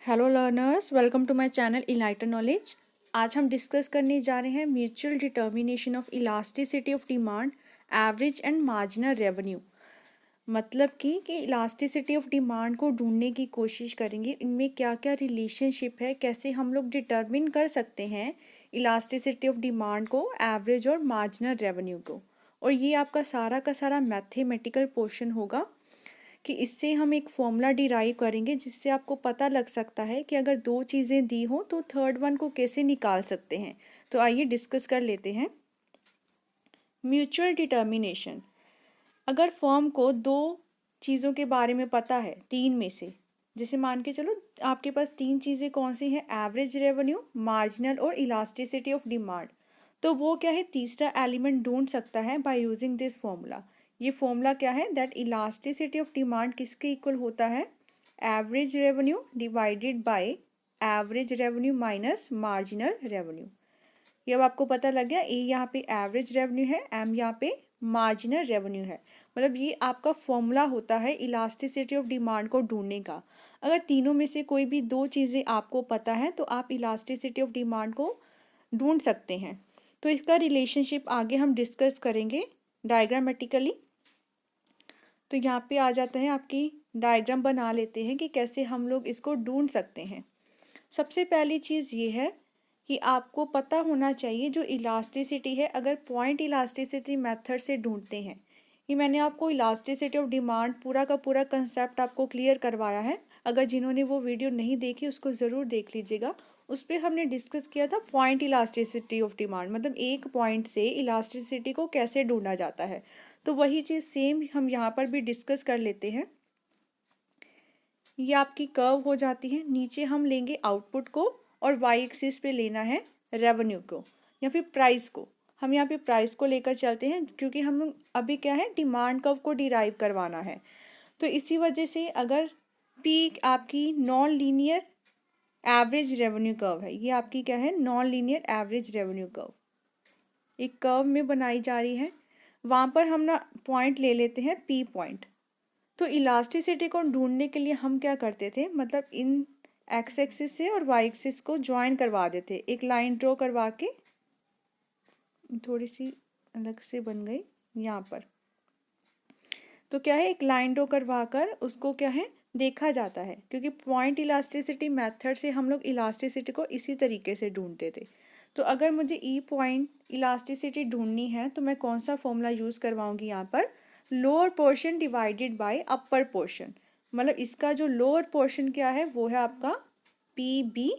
Hello learners, welcome to my channel enlighten knowledge. आज हम discuss करने जा रहे हैं mutual determination of elasticity of demand, average and marginal revenue. मतलब कि इलास्टिसिटी ऑफ डिमांड को ढूंढने की कोशिश करेंगे, इनमें क्या क्या रिलेशनशिप है, कैसे हम लोग डिटर्मिन कर सकते हैं इलास्टिसिटी ऑफ डिमांड को, एवरेज और मार्जिनल रेवेन्यू को। और ये आपका सारा का सारा मैथमेटिकल पोर्शन होगा कि इससे हम एक फॉर्मूला डिराइव करेंगे जिससे आपको पता लग सकता है कि अगर दो चीज़ें दी हो तो थर्ड वन को कैसे निकाल सकते हैं। तो आइए डिस्कस कर लेते हैं। म्यूचुअल डिटर्मिनेशन, अगर फर्म को दो चीज़ों के बारे में पता है, तीन में से, जैसे मान के चलो आपके पास तीन चीज़ें कौन सी हैं, एवरेज रेवेन्यू, मार्जिनल और इलास्टिसिटी ऑफ डिमांड, तो वो क्या है, तीसरा एलिमेंट ढूंढ सकता है बाय यूजिंग दिस फॉर्मूला। ये फॉर्मूला क्या है, दैट इलास्टिसिटी ऑफ डिमांड किसके इक्वल होता है, average revenue divided by average revenue minus marginal revenue. ये अब आपको पता लग गया, ए यहाँ पे एवरेज रेवेन्यू है, एम यहाँ पे मार्जिनल रेवेन्यू है। मतलब ये आपका फॉर्मूला होता है इलास्टिसिटी ऑफ डिमांड को ढूंढने का। अगर तीनों में से कोई भी दो चीज़ें आपको पता है तो आप इलास्टिसिटी ऑफ डिमांड को ढूंढ सकते हैं। तो इसका रिलेशनशिप आगे हम डिस्कस करेंगे डायग्रामेटिकली। तो यहाँ पे आ जाता है, आपकी डायग्राम बना लेते हैं कि कैसे हम लोग इसको ढूंढ सकते हैं। सबसे पहली चीज़ ये है कि आपको पता होना चाहिए जो इलास्टिसिटी है, अगर पॉइंट इलास्टिसिटी मेथड से ढूंढते हैं। ये मैंने आपको इलास्टिसिटी ऑफ डिमांड पूरा का पूरा कंसेप्ट आपको क्लियर करवाया है। अगर जिन्होंने वो वीडियो नहीं देखी उसको ज़रूर देख लीजिएगा। उस पर हमने डिस्कस किया था पॉइंट इलास्टिसिटी ऑफ डिमांड, मतलब एक पॉइंट से इलास्टिसिटी को कैसे ढूंढा जाता है। तो वही चीज़ सेम हम यहाँ पर भी डिस्कस कर लेते हैं। ये आपकी कर्व हो जाती है, नीचे हम लेंगे आउटपुट को और वाई एक्सिस पे लेना है रेवेन्यू को या फिर प्राइस को। हम यहाँ पे प्राइस को लेकर चलते हैं क्योंकि हम लोग अभी क्या है, डिमांड कर्व को डिराइव करवाना है। तो इसी वजह से अगर पी आपकी non linear average revenue curve है, ये आपकी क्या है, non linear average revenue curve एक कर्व में बनाई जा रही है। वहाँ पर हम ना पॉइंट ले लेते हैं पी पॉइंट। तो इलास्टिसिटी को ढूंढने के लिए हम क्या करते थे, मतलब इन एक्स एक्सिस से और वाई एक्सिस को ज्वाइन करवा देते, एक लाइन ड्रॉ करवा के, थोड़ी सी अलग से बन गई यहाँ पर। तो क्या है, एक लाइन ड्रॉ करवा कर उसको क्या है देखा जाता है, क्योंकि पॉइंट इलास्टिसिटी मेथड से हम लोग इलास्टिसिटी को इसी तरीके से ढूंढते थे। तो अगर मुझे ई पॉइंट इलास्टिसिटी ढूंढनी है तो मैं कौन सा फॉर्मूला यूज़ करवाऊंगी यहाँ पर, lower portion divided by upper portion. मतलब इसका जो लोअर पोर्शन क्या है वो है आपका पी बी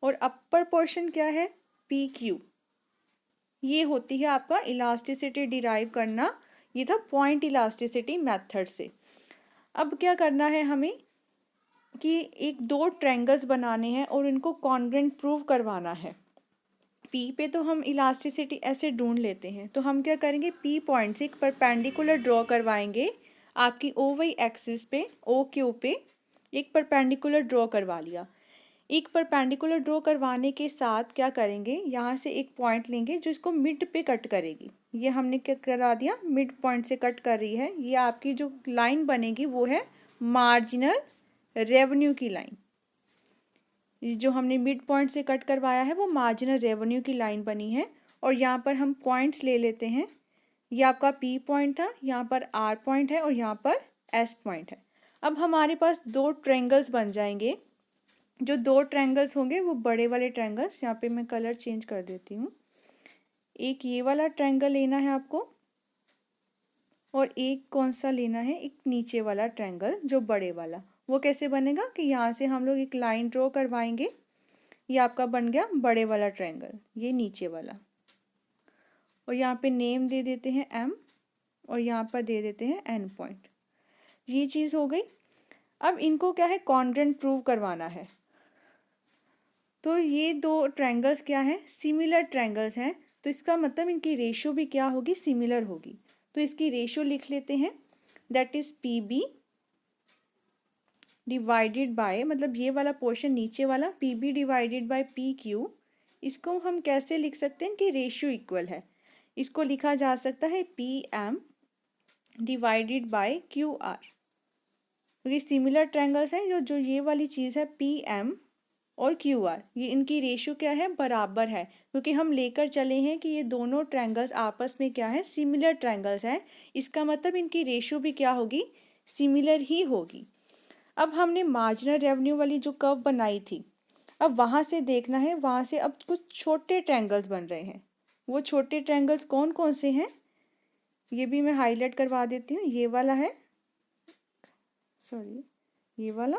और अपर पोर्शन क्या है पी क्यू। ये होती है आपका इलास्टिसिटी डिराइव करना। ये था पॉइंट इलास्टिसिटी मेथड से। अब क्या करना है हमें कि एक दो ट्रायंगल्स बनाने हैं और इनको कॉन्ग्रुएंट प्रूव करवाना है। पी पे तो हम इलास्टिसिटी ऐसे ढूंढ लेते हैं, तो हम क्या करेंगे, पी पॉइंट से एक परपेंडिकुलर ड्रॉ करवाएंगे आपकी ओ वाई एक्सिस पे, ओ क्यू पे एक परपेंडिकुलर ड्रॉ करवा लिया। एक परपेंडिकुलर ड्रॉ करवाने के साथ क्या करेंगे, यहाँ से एक पॉइंट लेंगे जो इसको मिड पे कट करेगी। ये हमने क्या करा दिया, मिड पॉइंट से कट कर रही है। ये आपकी जो लाइन बनेगी वो है मार्जिनल रेवेन्यू की लाइन। जो हमने मिड पॉइंट से कट करवाया है वो मार्जिनल रेवेन्यू की लाइन बनी है। और यहाँ पर हम पॉइंट्स ले लेते हैं। ये आपका पी पॉइंट था, यहाँ पर आर पॉइंट है और यहाँ पर एस पॉइंट है। अब हमारे पास दो ट्रायंगल्स बन जाएंगे। जो दो ट्रायंगल्स होंगे वो बड़े वाले ट्रायंगल्स, यहाँ पे मैं कलर चेंज कर देती हूँ। एक ये वाला ट्रायंगल लेना है आपको और एक कौन सा लेना है, एक नीचे वाला ट्रायंगल जो बड़े वाला। वो कैसे बनेगा कि यहाँ से हम लोग एक लाइन ड्रॉ करवाएंगे। ये आपका बन गया बड़े वाला ट्रायंगल, ये नीचे वाला। और यहाँ पे नेम दे देते हैं एम और यहाँ पर दे देते हैं एन पॉइंट। ये चीज़ हो गई। अब इनको क्या है, कॉन्ग्रुएंट प्रूव करवाना है। तो ये दो ट्रायंगल्स क्या है, सिमिलर ट्रायंगल्स हैं। तो इसका मतलब इनकी रेशियो भी क्या होगी, सिमिलर होगी। तो इसकी रेशियो लिख लेते हैं, that is P B divided by, मतलब ये वाला पोर्शन नीचे वाला P B divided by P Q. इसको हम कैसे लिख सकते हैं कि रेशियो इक्वल है। इसको लिखा जा सकता है P M divided by Q R. क्योंकि सिमिलर ट्रायंगल्स हैं जो जो ये वाली चीज़ है पी एम और क्यू आर, ये इनकी रेशियो क्या है, बराबर है, क्योंकि हम लेकर चले हैं कि ये दोनों ट्रायंगल्स आपस में क्या है, सिमिलर ट्रायंगल्स हैं। इसका मतलब इनकी रेशियो भी क्या होगी, सिमिलर ही होगी। अब हमने मार्जिनल रेवेन्यू वाली जो कर्व बनाई थी, अब वहाँ से देखना है, वहाँ से अब कुछ छोटे ट्रायंगल्स बन रहे हैं। वो छोटे ट्रायंगल्स कौन कौन से हैं, ये भी मैं हाईलाइट करवा देती हूँ। ये वाला है, सॉरी, ये वाला,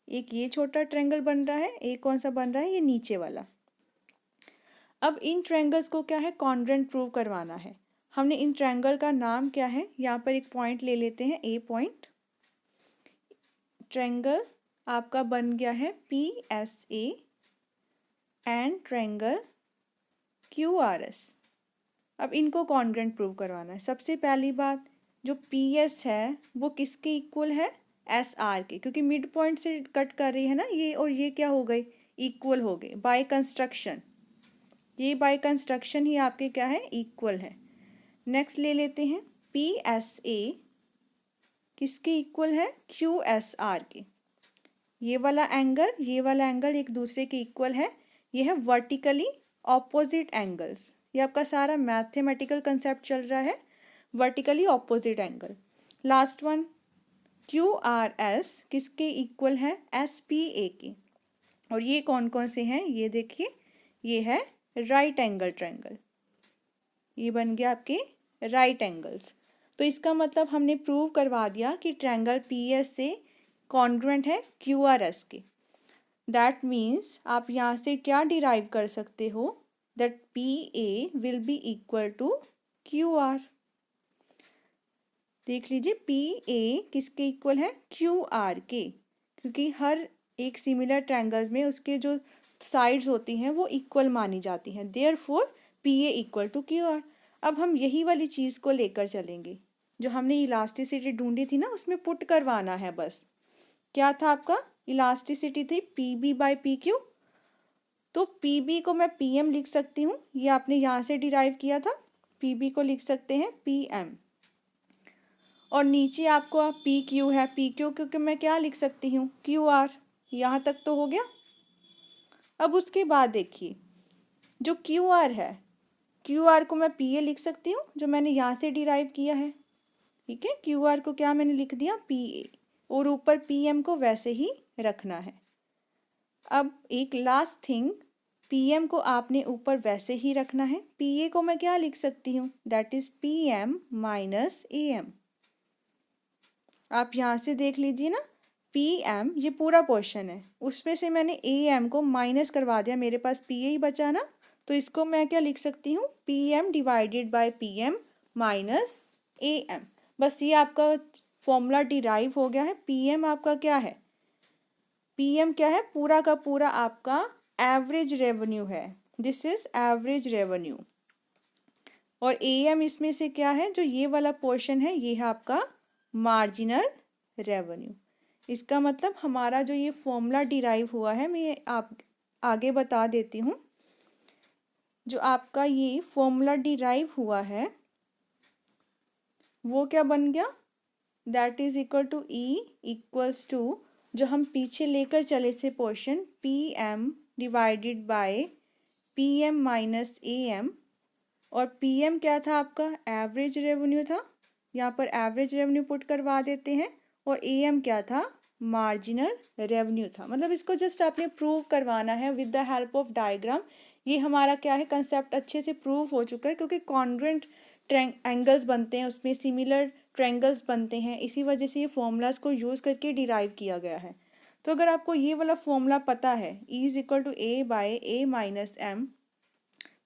एक ये छोटा ट्रायंगल बन रहा है, एक कौन सा बन रहा है, ये नीचे वाला। अब इन ट्रायंगल्स को क्या है, कॉन्ग्रुएंट प्रूव करवाना है। हमने इन ट्रायंगल का नाम क्या है, यहाँ पर एक पॉइंट ले लेते हैं, ए पॉइंट। ट्रायंगल आपका बन गया है P S A and triangle Q R S. अब इनको कॉन्ग्रुएंट प्रूव करवाना है। सबसे पहली बात, जो पी एस है वो किसके इक्वल है, एस आर के, क्योंकि मिड पॉइंट से कट कर रही है ना ये, और ये क्या हो गई, इक्वल हो गए बाय कंस्ट्रक्शन। ये बाय कंस्ट्रक्शन ही आपके क्या है, इक्वल है। नेक्स्ट ले लेते हैं, पी एस ए किसके इक्वल है, क्यू एस आर के। ये वाला एंगल, ये वाला एंगल एक दूसरे के इक्वल है। ये है वर्टिकली ऑपोजिट एंगल्स। ये आपका सारा मैथमेटिकल कंसेप्ट चल रहा है, vertically opposite angle. Last one, Q R S किसके इक्वल है, एस पी ए के। और ये कौन कौन से हैं, ये देखिए, ये है राइट एंगल ट्रायंगल। ये बन गया आपके राइट एंगल्स। तो इसका मतलब हमने प्रूव करवा दिया कि ट्रायंगल पी एस से कॉन्ग्रुएंट है क्यू आर एस के। दैट मीन्स आप यहाँ से क्या डिराइव कर सकते हो, that P A will be equal to Q R. देख लीजिए, पी ए किसके इक्वल है, क्यू आर के, क्योंकि हर एक सिमिलर ट्रायंगल्स में उसके जो साइड्स होती हैं वो इक्वल मानी जाती हैं। Therefore P A equal to Q R. अब हम यही वाली चीज़ को लेकर चलेंगे, जो हमने इलास्टिसिटी ढूंढी थी ना, उसमें पुट करवाना है बस। क्या था आपका, इलास्टिसिटी थी P B by P Q. तो पी बी को मैं पी एम लिख सकती हूँ, ये आपने यहाँ से डिराइव किया था। पी बी को लिख सकते हैं पी एम, और नीचे आपको पी क्यू है, पी क्यू क्योंकि मैं क्या लिख सकती हूँ, क्यू आर। यहाँ तक तो हो गया। अब उसके बाद देखिए, जो क्यू आर है, क्यू आर को मैं पी ए लिख सकती हूँ, जो मैंने यहाँ से डिराइव किया है। ठीक है, क्यू आर को क्या मैंने लिख दिया, पी ए, और ऊपर पी एम को वैसे ही रखना है। अब एक लास्ट थिंग, पी एम को आपने ऊपर वैसे ही रखना है। पी ए को मैं क्या लिख सकती हूँ, that is P M minus A M. आप यहाँ से देख लीजिए ना, पी एम ये पूरा पोर्शन है, उसमें से मैंने ए एम को माइनस करवा दिया, मेरे पास पी ए ही बचा ना, तो इसको मैं क्या लिख सकती हूँ, P M divided by P M minus A M. बस ये आपका फॉर्मूला डिराइव हो गया है। पी एम आपका क्या है, पी एम क्या है, पूरा का पूरा आपका एवरेज रेवेन्यू है। This is average revenue. और ए एम इसमें से क्या है, जो ये वाला पोर्शन है, ये है आपका मार्जिनल रेवेन्यू। इसका मतलब हमारा जो ये फॉर्मूला डिराइव हुआ है, मैं आप आगे बता देती हूँ। जो आपका ये फॉर्मूला डिराइव हुआ है वो क्या बन गया, that is equal to E equals to, जो हम पीछे लेकर चले थे portion, P M divided by P M minus A M. और पी एम क्या था आपका, एवरेज रेवेन्यू था, यहाँ पर एवरेज रेवेन्यू पुट करवा देते हैं। और ए एम क्या था, मार्जिनल रेवेन्यू था। मतलब इसको जस्ट आपने प्रूव करवाना है with the help of diagram. ये हमारा क्या है, कंसेप्ट अच्छे से प्रूव हो चुका है, क्योंकि कॉन्ग्रुएंट एंगल्स बनते हैं, उसमें सिमिलर ट्रायंगल्स बनते हैं, इसी वजह से ये फॉर्मूलाज को यूज़ करके डिराइव किया गया है। तो अगर आपको ये वाला फॉर्मूला पता है, E is equal to A by A minus M,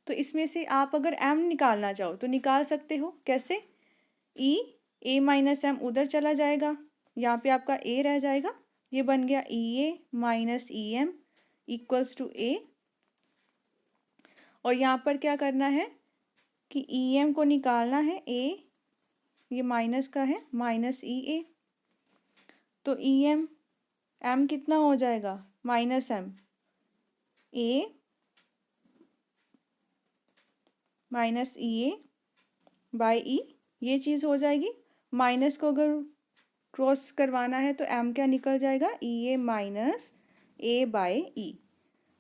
तो इसमें से आप अगर m निकालना चाहो तो निकाल सकते हो। कैसे, e a माइनस एम उधर चला जाएगा, यहाँ पे आपका a रह जाएगा, ये बन गया e a minus e m equals to a। और यहाँ पर क्या करना है कि ई एम को निकालना है, a ये माइनस का है, माइनस ई ए। तो ई एम, एम कितना हो जाएगा, minus m, a minus e a by e, ये चीज़ हो जाएगी। माइनस को अगर क्रॉस करवाना है तो m क्या निकल जाएगा, ई ए माइनस ए बाय ई।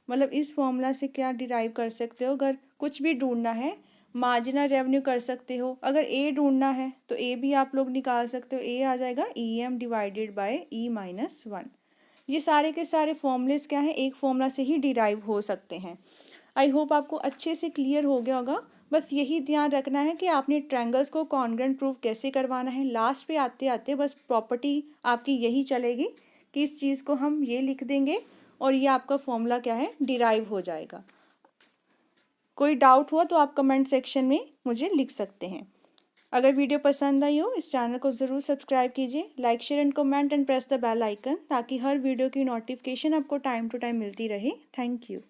मतलब इस फॉर्मूला से क्या डिराइव कर सकते हो, अगर कुछ भी ढूंढना है मार्जिनल रेवेन्यू कर सकते हो, अगर ए ढूंढना है तो ए भी आप लोग निकाल सकते हो, ए आ जाएगा E M divided by E minus one. ये सारे के सारे फॉर्मूलेस क्या हैं, एक फॉर्मूला से ही डिराइव हो सकते हैं। आई होप आपको अच्छे से क्लियर हो गया होगा। बस यही ध्यान रखना है कि आपने ट्रायंगल्स को कॉन्ग्रुएंट प्रूफ कैसे करवाना है। लास्ट पे आते आते बस प्रॉपर्टी आपकी यही चलेगी कि इस चीज़ को हम ये लिख देंगे और ये आपका फॉर्मूला क्या है, डिराइव हो जाएगा। कोई डाउट हुआ तो आप कमेंट सेक्शन में मुझे लिख सकते हैं। अगर वीडियो पसंद आई हो इस चैनल को ज़रूर सब्सक्राइब कीजिए, like share and comment and press the bell icon, ताकि हर वीडियो की नोटिफिकेशन आपको टाइम टू टाइम मिलती रहे। Thank you.